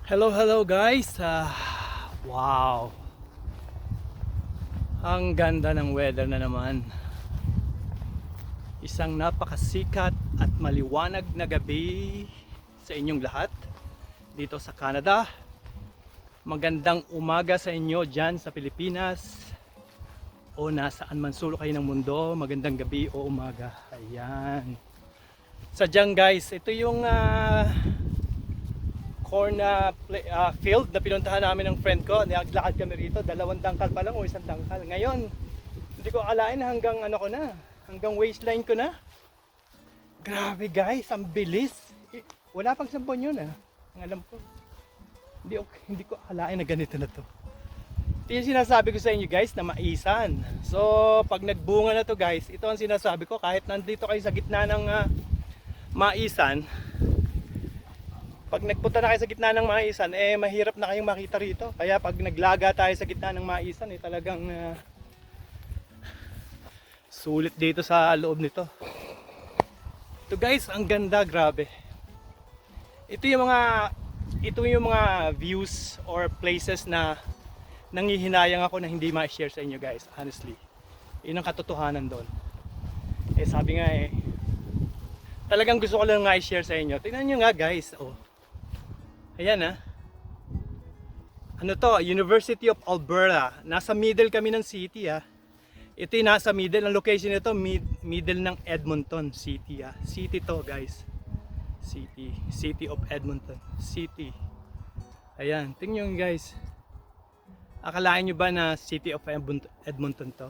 Hello guys. Wow. Ang ganda ng weather na naman. Isang napakasikat at maliwanag na gabi sa inyong lahat dito sa Canada. Magandang umaga sa inyo dyan sa Pilipinas o nasaan man sulok kayo ng mundo. Magandang gabi o umaga. Ayan. Sadyang guys, ito yung field na pinuntahan namin ng friend ko. Naglakad kami rito, 2 dangkal pa lang o 1 dangkal. Ngayon, hindi ko akalain hanggang hanggang waistline ko na. Grabe guys, ang bilis. Wala pang 10 yun ang alam ko. Hindi ko akalain na ganito na to. Ito yung sinasabi ko sa inyo guys na maisan. So, pag nagbunga na to guys, ito ang sinasabi ko, kahit nandito kayo sa gitna ng maisan, pag nagpunta na kayo sa gitna ng maisan, mahirap na kayong makita rito. Kaya pag naglaga tayo sa gitna ng maisan, talagang sulit dito sa loob nito. Ito guys, ang ganda, grabe. Ito yung mga views or places na nanghihinayang ako na hindi ma-share sa inyo guys, honestly. Yun ang katotohanan doon. Sabi nga talagang gusto ko lang nga i-share sa inyo. Tingnan nyo nga guys, ayan ano to, University of Alberta. Nasa middle kami ng city Ito yung nasa middle. Ang location nito, middle ng Edmonton City City to guys. City of Edmonton City. Ayan, tingnan nyo guys. Akalain nyo ba na City of Edmonton to?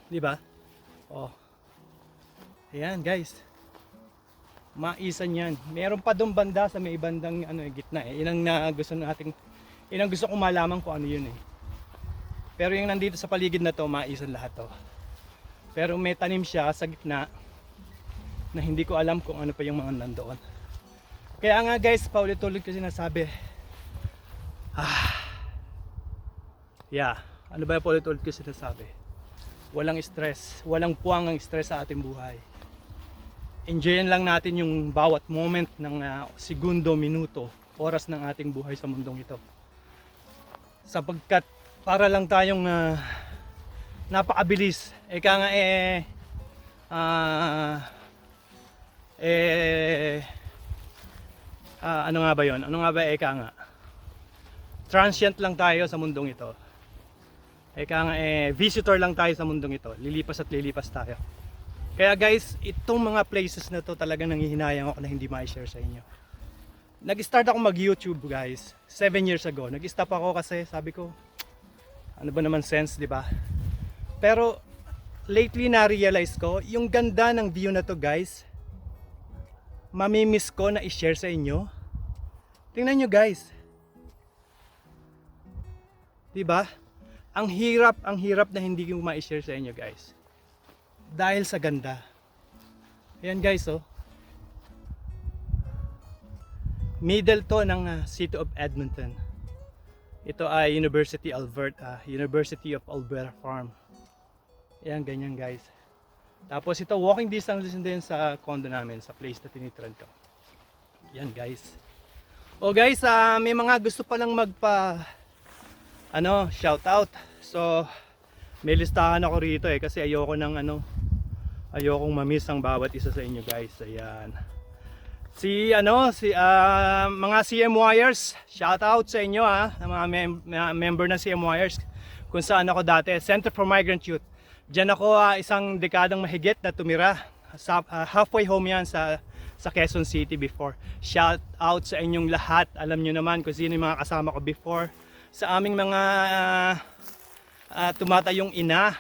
Diba? Ayan guys. Maisan yan. Meron pa doon banda sa may bandang gitna Yun ang gusto kong malaman kung ano yun Pero yung nandito sa paligid na to, maisan lahat to. Pero may tanim siya sa gitna na hindi ko alam kung ano pa yung mga nandoon. Kaya nga guys, paulit-ulit ko sinasabi. Ano ba yung paulit-ulit ko sinasabi? Walang stress, walang puwang ang stress sa ating buhay. Enjoyin lang natin yung bawat moment ng segundo, minuto, oras ng ating buhay sa mundong ito. Sapagkat para lang tayong napakabilis. Ano nga ba yun? Ano nga ba transient lang tayo sa mundong ito. Visitor lang tayo sa mundong ito. Lilipas at lilipas tayo. Kaya guys, itong mga places na to talagang nanghihinayang ako na hindi ma-share sa inyo. Nag-start ako mag-YouTube guys 7 years ago. Nag-stop ako kasi sabi ko, ano ba naman sense, di ba? Pero lately na-realize ko, yung ganda ng view na to guys, mamimiss ko na i-share sa inyo. Tingnan nyo guys. Di ba? Ang hirap na hindi ko ma-share sa inyo guys. Dahil sa ganda. Ayan guys middle to ng City of Edmonton. Ito ay University of Alberta Farm. Ayan, ganyan guys. Tapos ito walking distance din sa condo namin, sa place na tinitran ko. Ayan guys. Guys, may mga gusto pa lang shout out. So may listahan ako rito kasi ayokong mamiss ang bawat isa sa inyo guys. Ayan. Mga CMYers, shout out sa inyo mga member ng CMYers kung saan ako dati, Center for Migrant Youth. Diyan ako isang dekadang mahigit na tumira. Halfway home yan sa Quezon City before. Shout out sa inyong lahat. Alam nyo naman kung sino yung mga kasama ko before. Sa aming mga tumatayong ina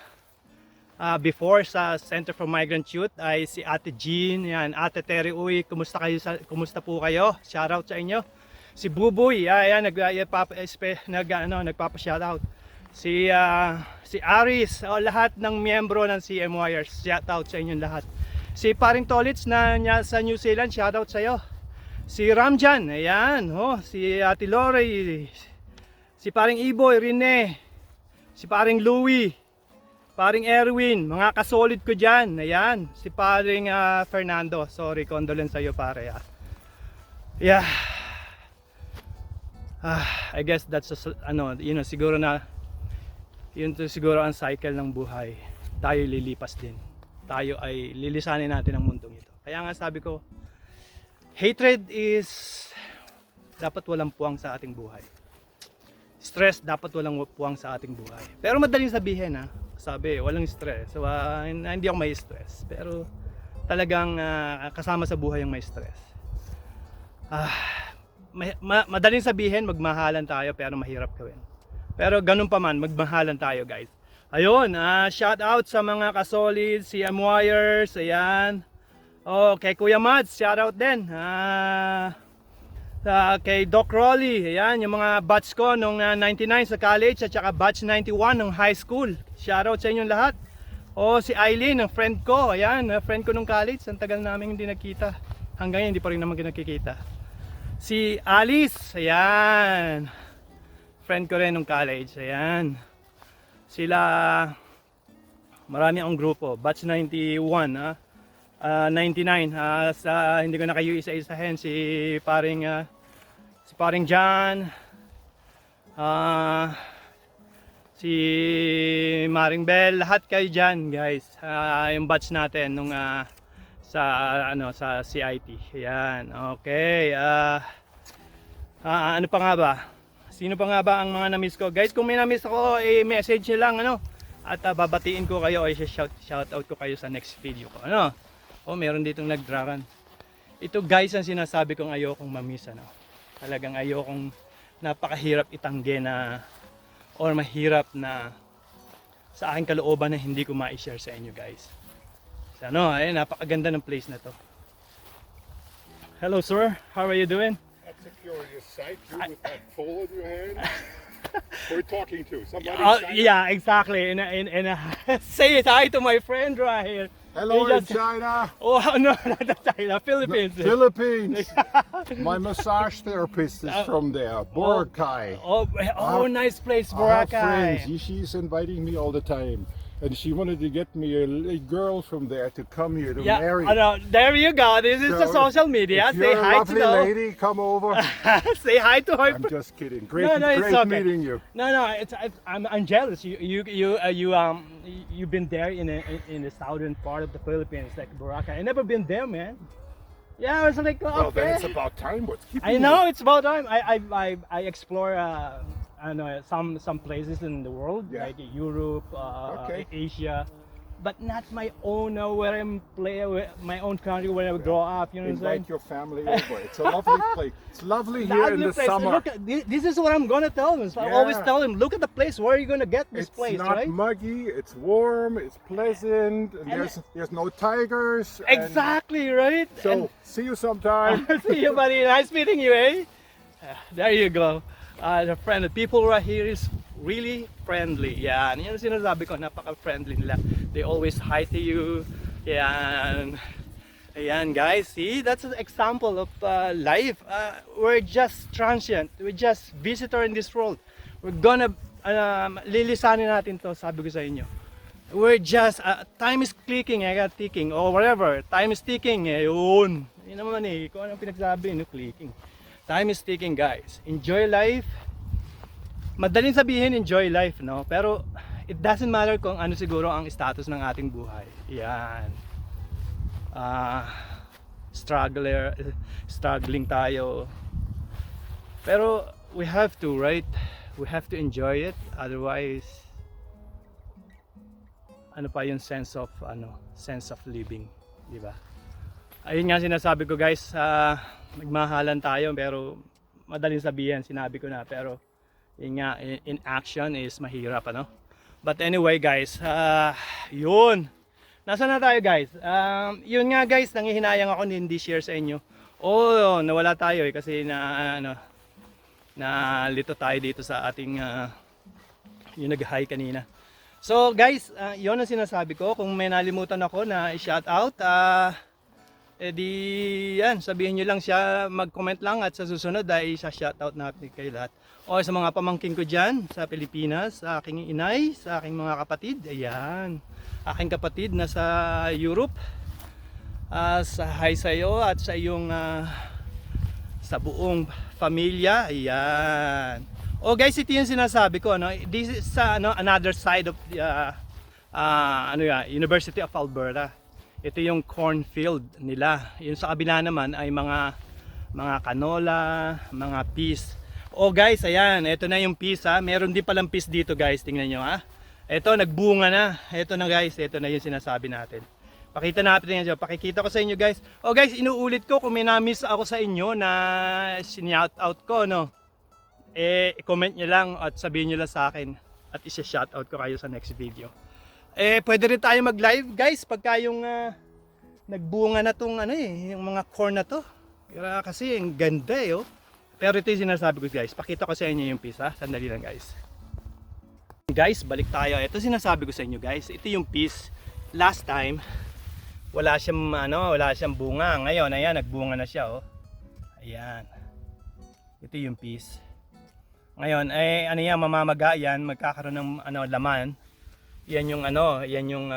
before sa Center for Migrant Youth ay si Ate Jean, Ate Terry Uy, kumusta po kayo? Shout out sa inyo. Si Buboy, nagpapa-shoutout. Si Aris, lahat ng miyembro ng CMYers, shout out sa inyong lahat. Si Paring Tolits na sa New Zealand, shout out sa iyo. Si Ramjan, si Ate Lori, si Paring Iboy, Rene, si Paring Louie, Paring Erwin, mga kasolid ko dyan. Ayan, si Paring Fernando. Sorry, condolence sa iyo pare. Yeah. I guess that's ano, siguro na yun to siguro ang cycle ng buhay. Tayo lilipas din. Tayo ay lilisanin natin ang mundong ito. Kaya nga sabi ko, hatred is dapat walang puwang sa ating buhay. Stress dapat walang puwang sa ating buhay. Pero madaling sabihin sabi, walang stress. So hindi ako may stress. Pero talagang kasama sa buhay ang may stress. Madaling sabihin, magmahalan tayo pero mahirap gawin. Pero ganun pa man, magmahalan tayo guys. Ayun, shout out sa mga kasolid, si M-Wires, ayan. Oh, kay Kuya Mads, shout out din. Kay Doc Rolly, ayan, yung mga batch ko nung 99 sa college at saka batch 91 ng high school. Shout out sa inyong lahat. Oh, si Eileen, ang friend ko, ayan, friend ko nung college, ang tagal namin hindi nakita. Hanggang ngayon, hindi pa rin naman nakikita. Si Alice, ayan. Friend ko rin nung college, ayan. Sila, marami akong grupo, batch 91, 99, hindi ko na kayo isa-isahin, si paring John, si Maring Bell, lahat kayo dyan guys, yung batch natin nung sa CIT. Ayan, okay. Ano pa nga ba? Sino pa nga ba ang mga na-miss ko? Guys, kung may na-miss ako, message nyo lang at babatiin ko kayo o shout out ko kayo sa next video ko. Meron ditong nag-dragon. Ito guys ang sinasabi kong ayokong ma-miss Talagang ayokong napakahirap itanggi or mahirap na sa aking kalooban na hindi ko ma-share sa inyo guys. Napakaganda ng place na to. Hello sir, how are you doing? That's a curious sight. You with that phone in your hand. We're talking to somebody. Yeah, exactly. And say hi to my friend right here. Hello in China. Oh no, not China, Philippines. No, Philippines. My massage therapist is from there, Boracay. Nice place, I have Boracay. friends. She's inviting me all the time. And she wanted to get me a girl from there to come here to marry. There you go. This is the social media. If Say you're hi a to lovely them. lady, come over. Say hi to her. I'm just kidding. Great, No, it's great okay. meeting you. No, I'm jealous. You've been there in the southern part of the Philippines, like Boracay. I never been there, man. Yeah, I was like, Well, okay. then it's about time. What's keeping I know it's about time. I explore some places in the world, like Europe, Asia, but not my own where I'm my own country where I grow up. You know what I'm saying? Invite your family over. It's a lovely place. It's lovely here in the place. summer. Look, this is what I'm gonna tell them. So I always tell them, look at the place. Where are you gonna get this place, It's not right? muggy. It's warm. It's pleasant. And there's no tigers. Exactly, right? So see you sometime. See you, buddy. Nice meeting you, eh? There you go. The people right here is really friendly. Yan. Yan ang sinasabi ko, napaka-friendly nila. They always hi to you. Yan. Ayan guys, see? That's an example of life. We're just transient. We're just visitor in this world. We're gonna, lilisanin natin to, sabi ko sa inyo. We're just, time is clicking, ticking, or whatever. Time is ticking, yun. Yun naman kung anong pinagsabi, clicking. Time is ticking guys. Enjoy life. Madaling sabihin enjoy life, no? Pero it doesn't matter kung ano siguro ang status ng ating buhay. Yan. Struggling tayo. Pero we have to, right? We have to enjoy it. Otherwise, ano pa yung sense of living, di ba? Ayun nga sinasabi ko guys, nagmahalan tayo pero madaling sabihin, sinabi ko na, pero yun nga, in action is mahirap, but anyway guys, yun, nasa na tayo guys. Yun nga guys, nangihinayang ako hindi share sa inyo. Nawala tayo kasi nalito tayo dito sa ating yung nag-hi kanina. So guys, yun ang sinasabi ko. Kung may nalimutan ako na i-shout out, yan, sabihin nyo lang siya, mag-comment lang at sa susunod ay isa-shoutout natin kayo lahat. O sa mga pamangkin ko dyan sa Pilipinas, sa aking inay, sa aking mga kapatid, ayan, aking kapatid na sa Europe, sa hi sa iyo at sa iyong sa buong pamilya. Ayan. Oh guys, ito yung sinasabi ko, ano, this is another side of the University of Alberta. Ito yung cornfield nila. Yung sa kabila naman ay mga canola, mga peas. Oh guys, ayan, ito na yung peas ha. Meron din palang peas dito guys, tingnan nyo ha. Ito, nagbunga na. Ito na guys, ito na yung sinasabi natin. Pakita natin yan. Pakikita ko sa inyo guys. Oh guys, inuulit ko kung may na-miss ako sa inyo na shout out ko, no. I-comment nyo lang at sabihin nyo lang sa akin at isa-shout out ko kayo sa next video. Pwede rin tayo mag-live guys pagka yung nagbunga na tong yung mga corn na to. Kasi ang ganda oh. Pero ito yung sinasabi ko guys. Pakita ko sa inyo yung pisa. Sandali lang guys. Guys, balik tayo. Ito sinasabi ko sa inyo guys. Ito yung peas. Last time, wala siyang bunga. Ngayon, ayan, nagbunga na siya oh. Ayan. Ito yung peas. Ngayon, yan, mamamaga yan, magkakaroon ng laman. Yan yung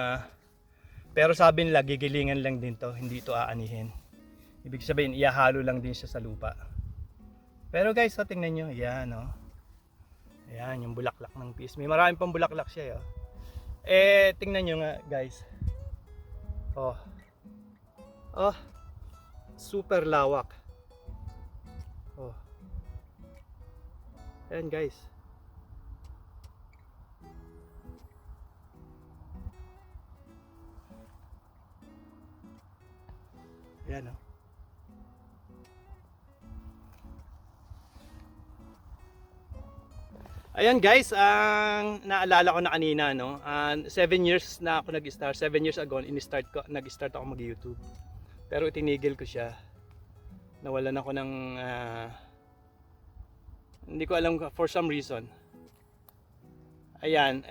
pero sabi nila gigilingan lang din to, hindi ito aanihin. Ibig sabihin, ihahalo lang din siya sa lupa. Pero guys, tingnan nyo, ayan oh. Ayan, yung bulaklak ng peas. May maraming pang bulaklak siya. Oh. Tingnan nyo nga guys. Oh. Oh. Super lawak. Oh. Ayan guys. Ayan oh. Ayan guys, ang naalala ko na kanina, no? 7 years na ako nag-start. 7 years ago, nag-start ako mag-YouTube. Pero itinigil ko siya. Nawalan ako ng hindi ko alam for some reason. Ayan,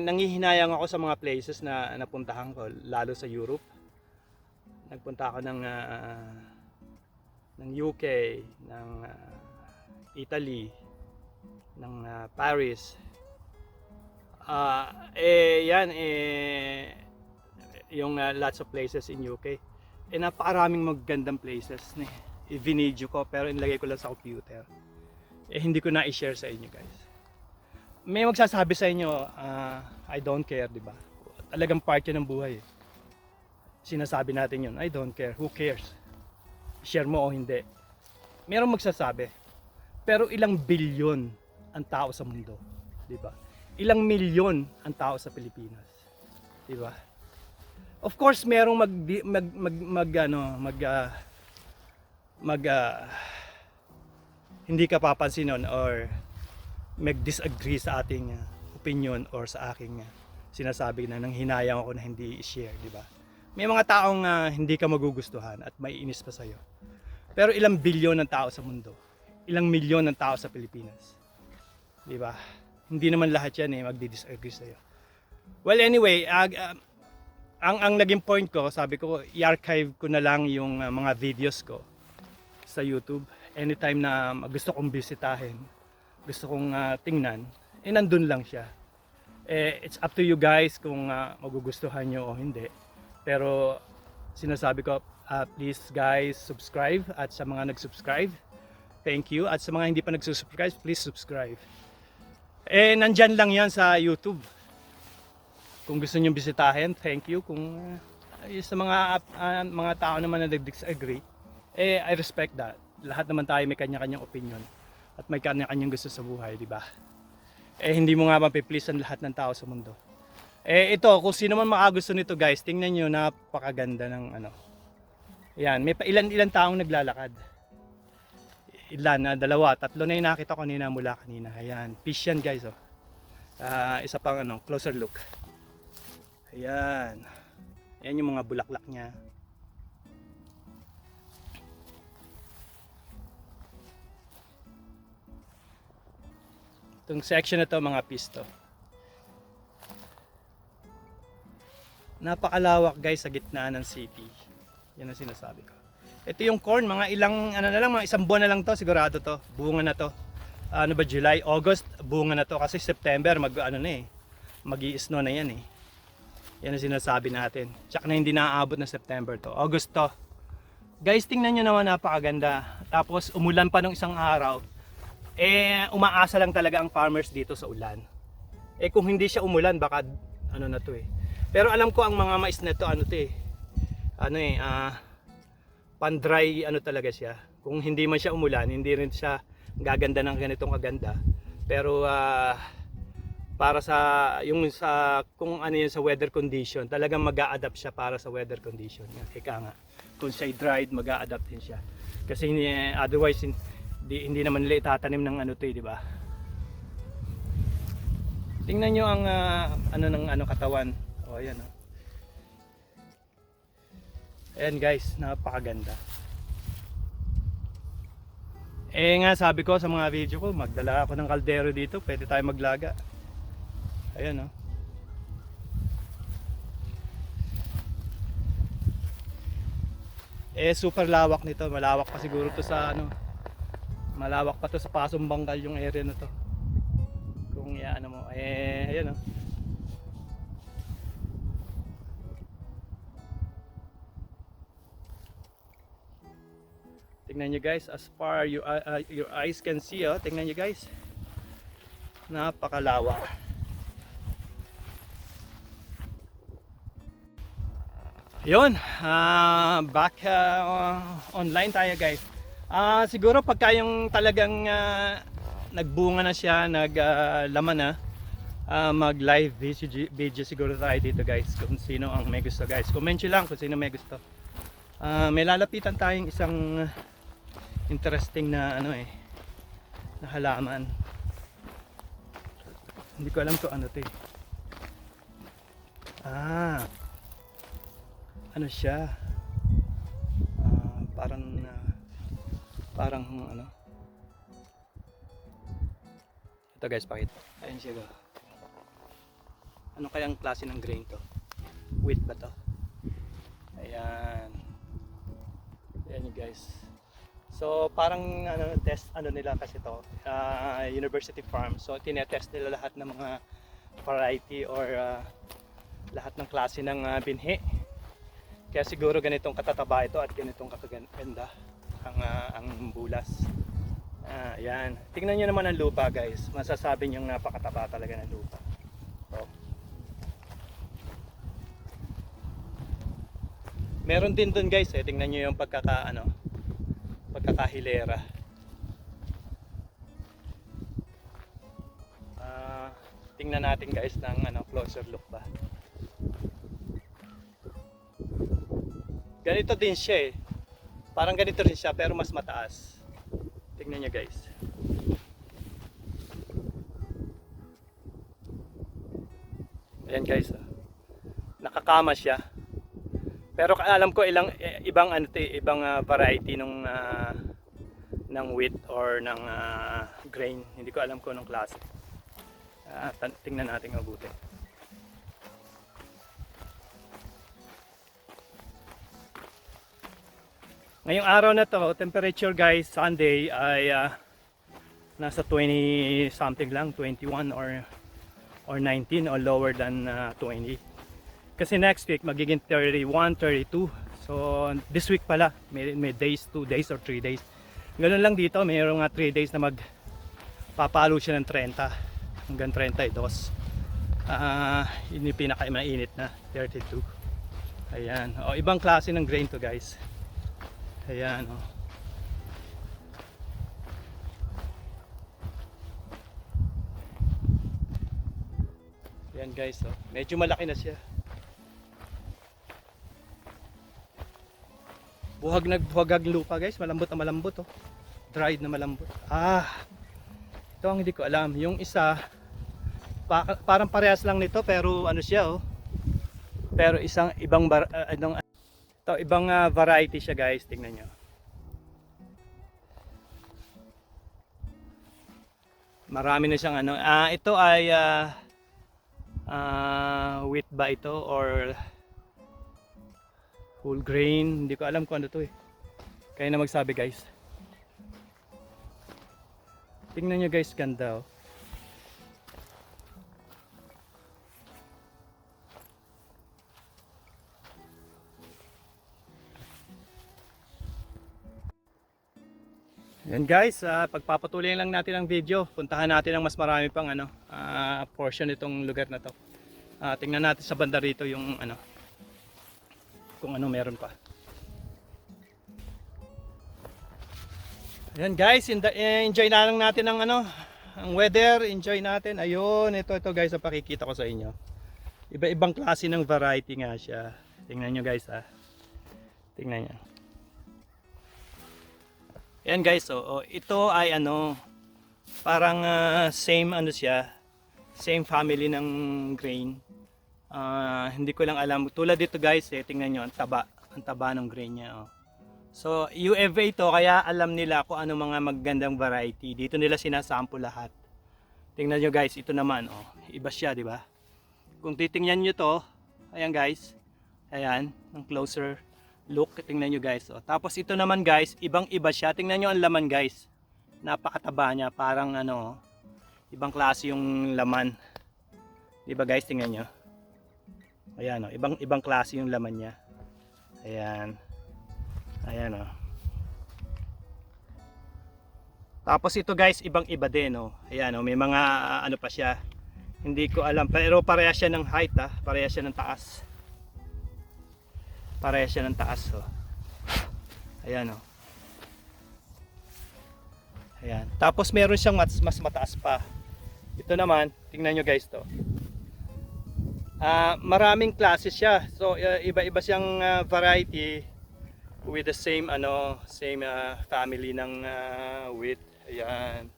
nanghihinayang ako sa mga places na napuntahan ko, lalo sa Europe. Nagpunta ako ng UK, ng Italy, ng Paris. Yung lots of places in UK. Napakaraming magagandang places. I-video ko pero inilagay ko lang sa computer. Hindi ko na i-share sa inyo guys. May magsasabi sa inyo, I don't care, di ba? Talagang part yun ng buhay. Sinasabi natin yun, I don't care, who cares? Share mo o hindi. Merong magsasabi. Pero ilang bilyon ang tao sa mundo, di ba? Ilang milyon ang tao sa Pilipinas, di ba? Of course, merong hindi ka papansin nun or mag-disagree sa ating opinion or sa aking sinasabi na nang hinayang ako na hindi i-share, di ba? May mga taong hindi ka magugustuhan at may inis pa sa'yo. Pero ilang bilyon ng tao sa mundo, ilang milyon ng tao sa Pilipinas. Di ba? Hindi naman lahat yan magdi-disagree sa'yo. Well anyway, ang naging point ko, sabi ko, i-archive ko na lang yung mga videos ko sa YouTube. Anytime na gusto kong bisitahin, gusto kong tingnan, nandun lang siya. It's up to you guys kung magugustuhan nyo o hindi. Pero sinasabi ko, please guys, subscribe. At sa mga nag-subscribe, thank you. At sa mga hindi pa nag-subscribe, please subscribe. Nandyan lang yan sa YouTube. Kung gusto nyo bisitahin, thank you. Kung sa mga tao naman na nag-disagree, I respect that. Lahat naman tayo may kanya-kanyang opinion at may kanya-kanyang gusto sa buhay, di ba? Hindi mo nga mapiplease ang lahat ng tao sa mundo. Ito, kung sino man makagusto nito guys, tingnan nyo, napakaganda ng Yan, may ilan taong naglalakad. Ilan, dalawa, tatlo na yung nakita ko mula kanina. Ayan, fish yan guys oh. Isa pang closer look. Ayan. Ayan yung mga bulaklak niya. Itong section na to mga pisto. Napakalawak guys sa gitna ng city. Yan ang sinasabi ko. Ito yung corn, mga mga isang buwan na lang to, sigurado to. Bunga na to. July, August, bunga na to kasi September mag-i-snow na yan Yan ang sinasabi natin. Tsaka na hindi naaabot na September to. August to. Guys, tingnan nyo naman, napakaganda. Tapos umulan pa nung isang araw. Umaasa lang talaga ang farmers dito sa ulan. Kung hindi siya umulan, baka ano na to eh. Pero alam ko ang mga mais na to, ano to eh. Pan-dry ano talaga siya. Kung hindi man siya umulan, hindi rin siya gaganda ng ganitong kaganda. Pero para sa kung ano yun sa weather condition, talagang mag-a-adapt siya para sa weather condition. Ika nga, kung siya dried, mag-a-adapt din siya. Kasi otherwise hindi naman nila itatanim ng ano to, di ba? Tingnan nyo ang katawan. O ayan o. Ayan guys, napakaganda. Nga sabi ko sa mga video ko, magdala ako ng kaldero dito, pwede tayo maglaga. Ayan o. Super lawak nito, malawak pa siguro to sa malawak pa to sa Pasong Bangkal yung area na to. Kung mo, ayan o. Tingnan nyo guys, as far your eyes can see, tingnan nyo guys, napakalawak. Yun, back online tayo guys. Siguro pagka yung talagang nagbunga na siya, naglaman na, mag live video siguro tayo dito guys, kung sino ang may gusto guys. Comment nyo lang kung sino may gusto. May lalapitan tayong isang interesting na na halaman. Hindi ko alam to ano to eh. Ano siya? Parang ito guys, pakita. Ayun siya go. Ano kayang klase ng grain to? Wheat ba to? Ayan. Ayan you guys. So parang test nila kasi to, university farm. So tinetest nila lahat ng mga variety or lahat ng klase ng binhi. Kaya siguro ganitong katataba ito at ganitong kakaganda ang bulas. Ayan. Tingnan niyo naman ang lupa guys. Masasabi niyo napakataba talaga ng lupa. So, meron din dun guys tingnan niyo yung pagkakahilera. Tingnan natin guys ng closer look ba. Ganito din siya eh. Parang ganito rin siya pero mas mataas. Tingnan niyo guys. Ayan guys. Nakakama siya. Pero alam ko ibang variety ng wheat or ng grain. Hindi ko alam kung anong klase. Tingnan natin mabuti. Ngayong araw na to, temperature guys, Sunday ay nasa 20 something lang, 21 or 19 or lower than 20. Kasi next week magiging 31, 32. So this week pala, may days, 2 days or 3 days. Ganun lang dito, mayroong 3 days na magpapalo siya ng 30 hanggang 32. Yun yung pinaka-mainit na 32. Ayan, ibang klase ng grain to guys. Ayan Ayan guys, medyo malaki na siya. Buhag lupa guys, malambot na malambot dried na malambot. Ito ang hindi ko alam. Yung isa parang parehas lang nito pero siya pero isang ibang ibang variety siya guys, tingnan nyo. Marami na siyang ito ay wheat ba ito or whole grain, hindi ko alam kung ano to eh. Kaya na magsabi guys. Tingnan nyo guys, ganda guys, pagpapatuloy lang natin ang video. Puntahan natin ang mas marami pang portion itong lugar na to. Tingnan natin sa banda rito yung kung ano meron pa. Ayan guys, enjoy na lang natin ang weather, enjoy natin. Ayun, ito guys ang pakikita ko sa inyo. Iba-ibang klase ng variety nga siya. Tingnan nyo guys Tingnan nyo. Ayan guys, ito ay parang same siya, same family ng grain. Hindi ko lang alam. Tulad dito guys, tingnan nyo, ang taba ng grain niya. So, UFA ito, kaya alam nila kung ano mga magandang variety. Dito nila sinasample lahat. Tingnan nyo guys, ito naman, iba siya, di ba? Kung titingnan nyo to, ayan guys, ayan, ang closer look, tingnan nyo guys. Tapos ito naman guys, ibang iba siya. Tingnan nyo ang laman guys. Napakataba niya, parang ibang klase yung laman. Di ba guys, tingnan nyo. Ayan ibang klase yung laman niya. Ayan. Ayan Tapos ito guys, ibang iba din Ayan may mga pa siya. Hindi ko alam, pero parehas siya ng height parehas siya ng taas. Parehas siya ng taas Ayan Ayan. Tapos meron siyang mas mataas pa. Ito naman, tingnan nyo guys to. Maraming klase siya. So iba-iba siyang variety with the same same family ng wheat. Ayan.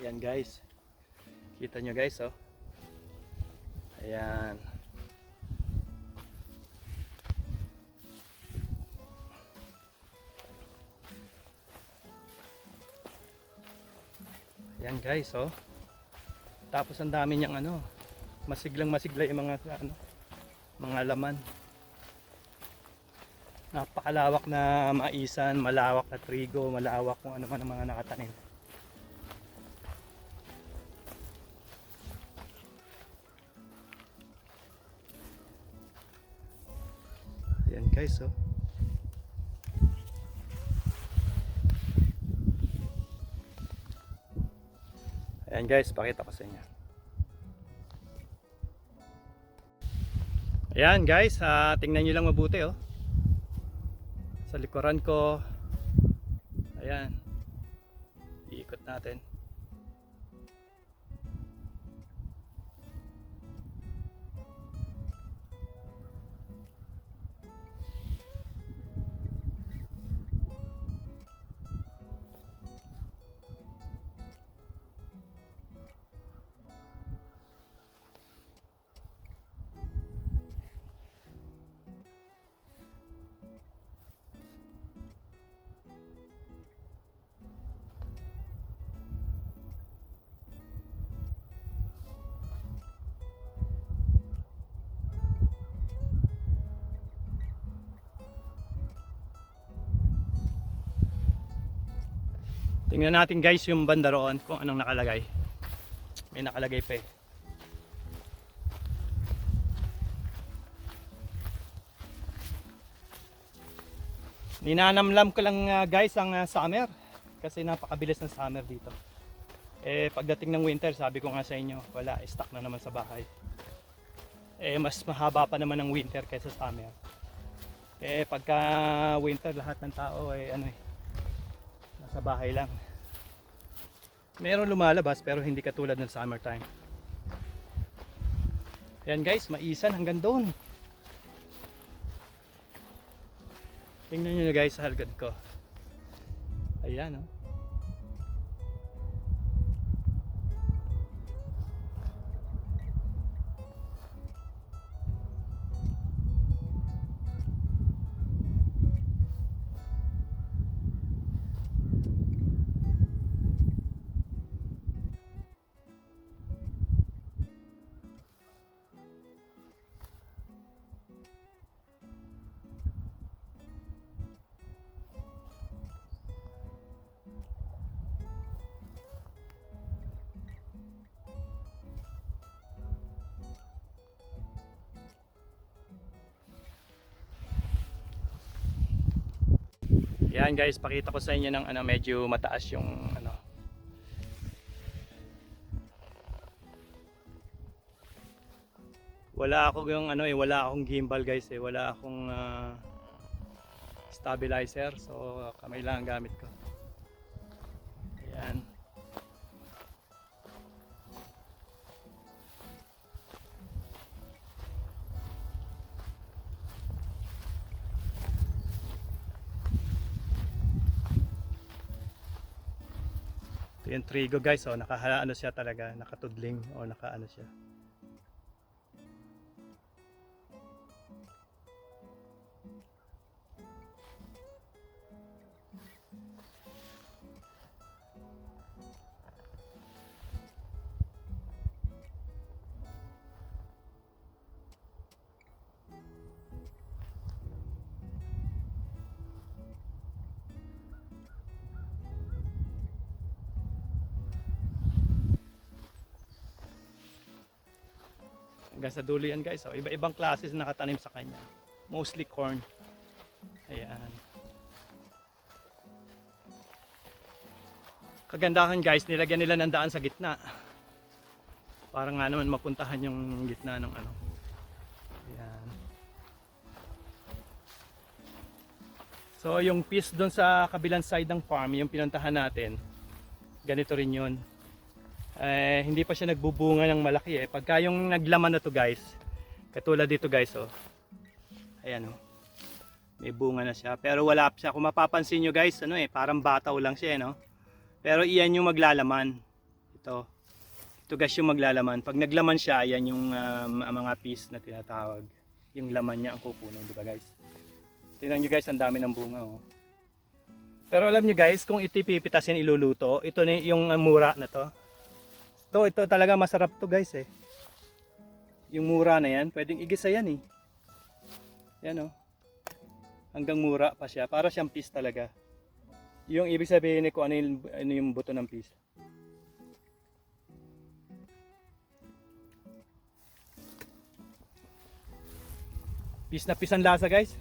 Ayan guys. Kita nyo guys Ayan. Ayan guys Tapos ang dami niyang masigla yung mga laman. Napakalawak na maisan, malawak na trigo, malawak kung ano man ang mga nakatanim. Ayan guys Ayan guys, pakita ko sa inyo. Ayan guys, tingnan nyo lang mabuti sa likuran ko. Ayan, iikot natin. Tingnan natin guys yung banda roon kung anong nakalagay. May nakalagay pa Ninanamlam ko lang guys ang summer kasi napakabilis ng summer dito. Pagdating ng winter, sabi ko nga sa inyo, wala, stuck na naman sa bahay. Mas mahaba pa naman ang winter kaysa summer. Pagka winter, lahat ng tao nasa bahay lang. Meron lumalabas pero hindi katulad ng summertime. Ayan guys, maisan hanggang doon. Tingnan nyo na guys sa halgad ko. Ayan Yan guys, pakita ko sa inyo ng ano, medyo mataas yung ano. Wala ako yung ano wala akong gimbal guys wala akong stabilizer, so kamay lang ang gamit ko. Ayan. Ito yung trigo guys, nakaano siya talaga, nakatudling o nakaano siya. Hanggang sa dulo yan guys, iba-ibang classes na nakatanim sa kanya, mostly corn. Ayan. Kagandahan guys, nilagyan nila ng daan sa gitna para nga naman mapuntahan yung gitna ng ano. Ayan. So yung piece doon sa kabilang side ng farm, yung pinuntahan natin, ganito rin yun. Hindi pa siya nagbubunga ng malaki pagka yung naglaman na to guys, katulad dito guys ayan may bunga na siya, pero wala pa siya. Kung mapapansin nyo guys, parang bataw lang siya no? Pero iyan yung maglalaman. Ito guys yung maglalaman. Pag naglaman siya, ayan yung mga piece na tinatawag, yung laman niya ang kukunin, di ba guys? Tingnan nyo guys, ang dami ng bunga Pero alam nyo guys, kung ito pipitasin iluluto, ito na yung mura na to. Ito talaga masarap to guys Yung mura na yan, pwedeng igisa yan Yan hanggang mura pa siya, para siyang piece talaga. Yung ibig sabihin kung ano yung buto ng piece. Piece na piece ang lasa guys.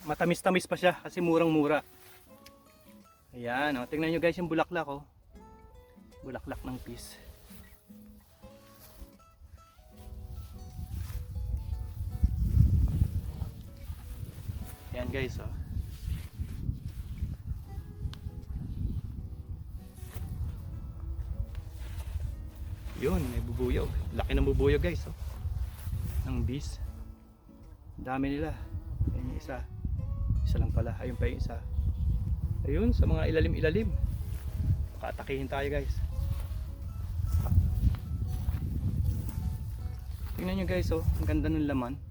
Matamis-tamis pa siya kasi murang-mura. Ayan tingnan nyo guys yung bulaklak bulaklak ng peas. Ayan guys yun, may bubuyog. Laki ng bubuyog guys ng bees. Dami nila. Ayan yung isa lang pala, ayun pa yung isa. Ayun sa mga ilalim-ilalim. Pakatakihin tayo guys. Tingnan nyo guys ang ganda ng laman.